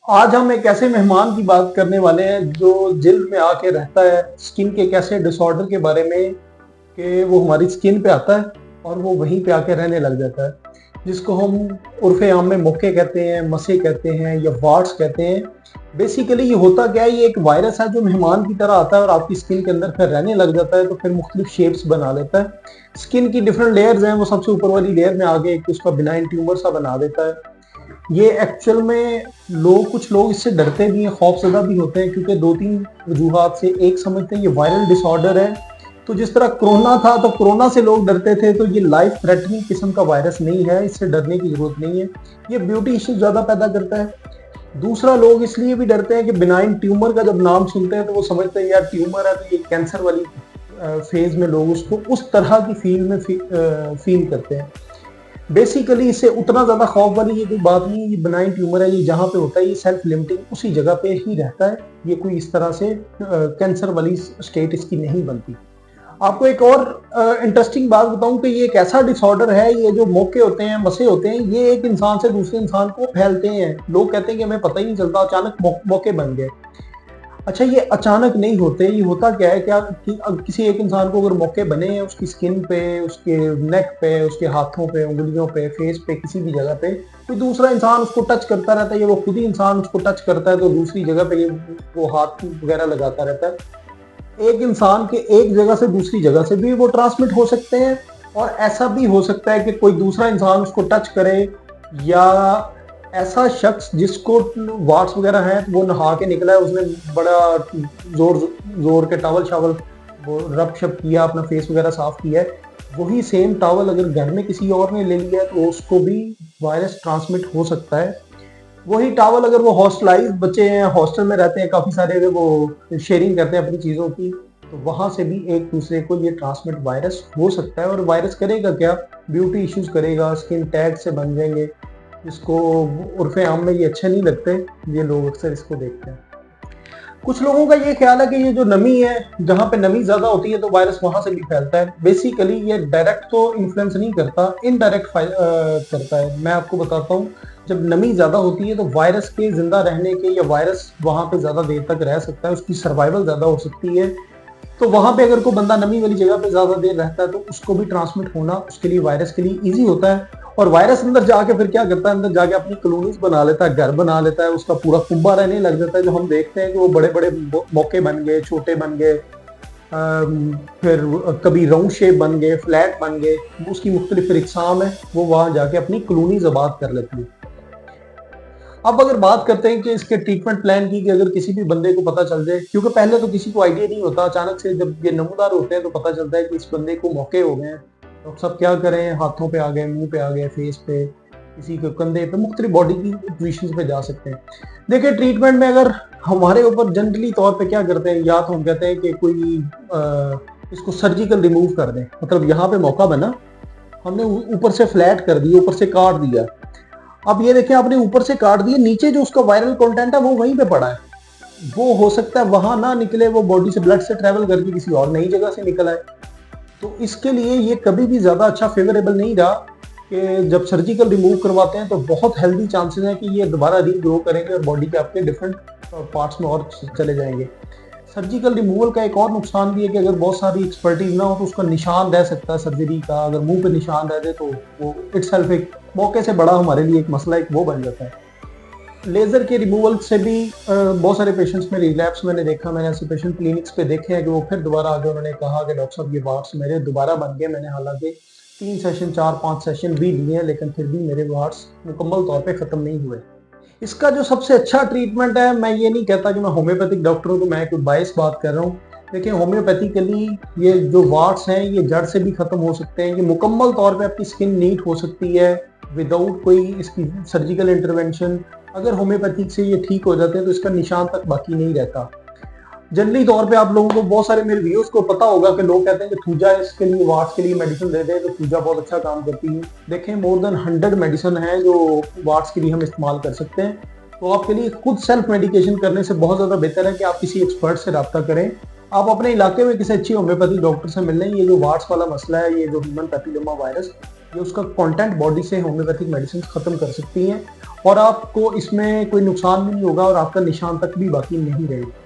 आज हम एक ऐसे मेहमान की बात करने वाले हैं जो जिल्द में आके रहता है, स्किन के एक ऐसे डिसऑर्डर के बारे में कि वो हमारी स्किन पे आता है और वो वहीं पे आके रहने लग जाता है, जिसको हम उर्फ़े आम में मोके कहते हैं, मसे कहते हैं या वार्ट्स कहते हैं। बेसिकली ये होता क्या है, ये एक वायरस है जो मेहमान की तरह आता है और आपकी स्किन के अंदर फिर रहने लग जाता है, तो फिर मुख्तलिफ शेप्स बना लेता है। स्किन की डिफरेंट लेयर्स हैं, वो सबसे ऊपर वाली लेयर में आगे एक उसका बिनाइन ट्यूमर सा बना देता है। ये एक्चुअल में कुछ लोग इससे डरते भी हैं, खौफज़दा भी होते हैं, क्योंकि 2-3 वजूहात से। एक समझते हैं ये वायरल डिसऑर्डर है, तो जिस तरह कोरोना था तो कोरोना से लोग डरते थे, तो ये लाइफ थ्रेटनिंग किस्म का वायरस नहीं है, इससे डरने की ज़रूरत नहीं है। ये ब्यूटी इश्यूज़ ज़्यादा पैदा करता है। दूसरा, लोग इसलिए भी डरते हैं कि बिनाइन ट्यूमर का जब नाम सुनते हैं तो वो समझते हैं यार ट्यूमर है तो ये कैंसर वाली फेज़ में लोग उसको उस तरह की फ़ील करते हैं। बेसिकली इससे उतना ज़्यादा खौफ वाली ये कोई बात नहीं है। ये बिनाइन ट्यूमर है, ये जहाँ पे होता है ये सेल्फ लिमिटिंग उसी जगह पे ही रहता है। ये कोई इस तरह से कैंसर वाली स्टेट इसकी नहीं बनती। आपको एक और इंटरेस्टिंग बात बताऊं कि ये एक ऐसा डिसऑर्डर है, ये जो मोके होते हैं, मसे होते हैं, ये एक इंसान से दूसरे इंसान को फैलते हैं। लोग कहते हैं कि हमें पता ही नहीं चलता, अचानक मोके बन गए। अच्छा, ये अचानक नहीं होते। ये होता क्या है, क्या कि किसी एक इंसान को अगर मौके बने हैं उसकी स्किन पे, उसके नेक पे, उसके हाथों पे, उंगलियों पे, फेस पे, किसी भी जगह पे कोई दूसरा इंसान उसको टच करता रहता है, या वो खुद ही इंसान उसको टच करता है तो दूसरी जगह पे वो हाथ वगैरह लगाता रहता है। एक इंसान के एक जगह से दूसरी जगह से भी वो ट्रांसमिट हो सकते हैं, और ऐसा भी हो सकता है कि कोई दूसरा इंसान उसको टच करे, या ऐसा शख्स जिसको वाट्स वगैरह हैं तो वो नहा के निकला है, उसने बड़ा जोर जोर के टॉवल शावल वो रब शब किया, अपना फेस वगैरह साफ किया है, वही सेम टॉवल अगर घर में किसी और ने ले लिया है तो उसको भी वायरस ट्रांसमिट हो सकता है। वही टॉवल अगर वो हॉस्टलाइज बच्चे हैं, हॉस्टल में रहते हैं काफ़ी सारे, अगर वो शेयरिंग करते हैं अपनी चीज़ों की, तो वहाँ से भी एक दूसरे को ये ट्रांसमिट वायरस हो सकता है। और वायरस करेगा क्या, ब्यूटी इश्यूज करेगा, स्किन टैग से बन जाएंगे, जिसको उर्फे आम में ये अच्छे नहीं लगते। ये लोग अक्सर इसको देखते हैं। कुछ लोगों का ये ख्याल है कि ये जो नमी है, जहाँ पे नमी ज्यादा होती है तो वायरस वहां से भी फैलता है। बेसिकली ये डायरेक्ट तो इन्फ्लुएंस नहीं करता, इनडायरेक्ट करता है। मैं आपको बताता हूँ, जब नमी ज्यादा होती है तो वायरस के जिंदा रहने के, या वायरस वहां पे ज्यादा देर तक रह सकता है, उसकी सर्वाइवल ज्यादा हो सकती है। तो वहां पे अगर कोई बंदा नमी वाली जगह पे ज्यादा देर रहता है तो उसको भी ट्रांसमिट होना उसके लिए, वायरस के लिए इजी होता है। और वायरस अंदर जाके फिर क्या करता है, अंदर जाके अपनी कॉलोनीज बना लेता है, घर बना लेता है, उसका पूरा कुंबा रहने लग जाता है। जो हम देखते हैं कि वो बड़े बड़े मौके बन गए, छोटे बन गए, फिर कभी राउंड शेप बन गए, फ्लैट बन गए, उसकी मुख्तलिफ इकसाम है, वो वहां जाके अपनी कॉलोनीज आबाद कर लेती है। अब अगर बात करते हैं कि इसके ट्रीटमेंट प्लान की, कि अगर किसी भी बंदे को पता चल जाए, क्योंकि पहले तो किसी को आइडिया नहीं होता, अचानक से जब ये नमूदार होते हैं तो पता चलता है कि इस बंदे को मौके हो गए हैं, तो अब सब क्या करें, हाथों पे आ गए, मुंह पे आ गए, फेस पे, किसी के कंधे पे, मुख्तलिफ बॉडी की पोजिशन पे जा सकते हैं। देखिए, ट्रीटमेंट में अगर हमारे ऊपर जनरली तौर पे क्या करते हैं, या तो हम कहते हैं कि कोई इसको सर्जिकल रिमूव कर दें, मतलब यहाँ पे मौका बना, हमने ऊपर से फ्लैट कर दिया, ऊपर से काट दिया। अब ये देखें, आपने ऊपर से काट दिया, नीचे जो उसका वायरल कंटेंट है वो वहीं पे पड़ा है। वो हो सकता है वहां ना निकले, वो बॉडी से ब्लड से ट्रेवल करके किसी और नई जगह से निकल आए। तो इसके लिए ये कभी भी ज्यादा अच्छा फेवरेबल नहीं रहा कि जब सर्जिकल रिमूव करवाते हैं तो बहुत हेल्दी चांसेस हैं कि ये दोबारा रीग्रो करेंगे और बॉडी के आपके डिफरेंट पार्ट्स में और चले जाएंगे। सर्जिकल रिमूवल का एक और नुकसान भी है कि अगर बहुत सारी एक्सपर्टीज ना हो तो उसका निशान रह सकता है सर्जरी का। अगर मुंह पे निशान रह जाए तो वो इटसेल्फ एक मौके से बड़ा हमारे लिए एक मसला, एक वो बन जाता है। लेजर के रिमूवल से भी बहुत सारे पेशेंट्स में रिलैप्स मैंने देखा। मैंने ऐसे पेशेंट क्लिनिक्स पे देखे हैं कि वो फिर दोबारा आगे उन्होंने कहा कि डॉक्टर साहब ये वार्ड्स मेरे दोबारा बन गए। मैंने हालांकि 3 सेशन 4-5 सेशन भी लिए हैं, लेकिन फिर भी मेरे वार्ड्स मुकम्मल तौर पे ख़त्म नहीं हुए। इसका जो सबसे अच्छा ट्रीटमेंट है, मैं ये नहीं कहता कि मैं होम्योपैथिक डॉक्टर हूँ तो मैं कोई बायस बात कर रहा हूँ। देखिए, होम्योपैथिकली ये जो वार्ड्स हैं ये जड़ से भी खत्म हो सकते हैं। ये मुकम्मल तौर पे आपकी स्किन नीट हो सकती है विदाउट कोई इसकी सर्जिकल इंटरवेंशन। अगर होम्योपैथिक से ये ठीक हो जाते हैं तो इसका निशान तक बाकी नहीं रहता। जनरली तौर पे आप लोगों को, बहुत सारे मेरे व्यूअर्स को पता होगा कि लोग कहते हैं कि थूजा इसके लिए, वार्ड्स के लिए मेडिसिन दे दें, तो थूजा बहुत अच्छा काम करती है। देखें, मोर देन 100 मेडिसिन है जो वार्ड्स के लिए हम इस्तेमाल कर सकते हैं। तो आपके लिए खुद सेल्फ मेडिकेशन करने से बहुत ज़्यादा बेहतर है कि आप किसी एक्सपर्ट से रब्ता करें। आप अपने इलाके में किसी अच्छी होम्योपैथिक डॉक्टर से मिल लें। ये जो वार्ड्स वाला मसला है, ये जो ह्यूमन पैपिलोमा वायरस, ये उसका कंटेंट बॉडी से होम्योपैथिक मेडिसिन खत्म कर सकती हैं और आपको इसमें कोई नुकसान भी नहीं होगा और आपका निशान तक भी बाकी नहीं रहेगा।